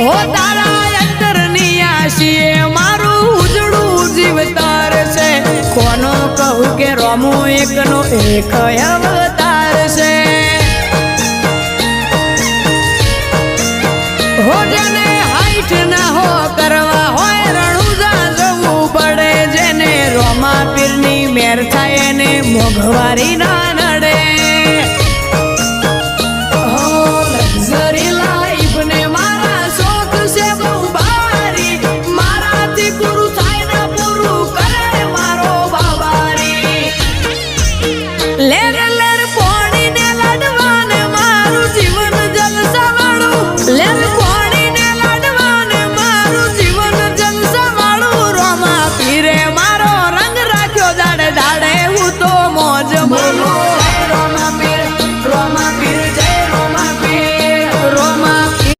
હો તારા અંતરની આશીએ મારું ઉજળું જીવતાર છે કોનો કહું કે રોમો એકનો એક અવતાર છે હો જેને હાઈટ ના હો કરવા હોય રણુજા જવું પડે જેને રોમા પીરની મેર થાય એને મોઘવારી ના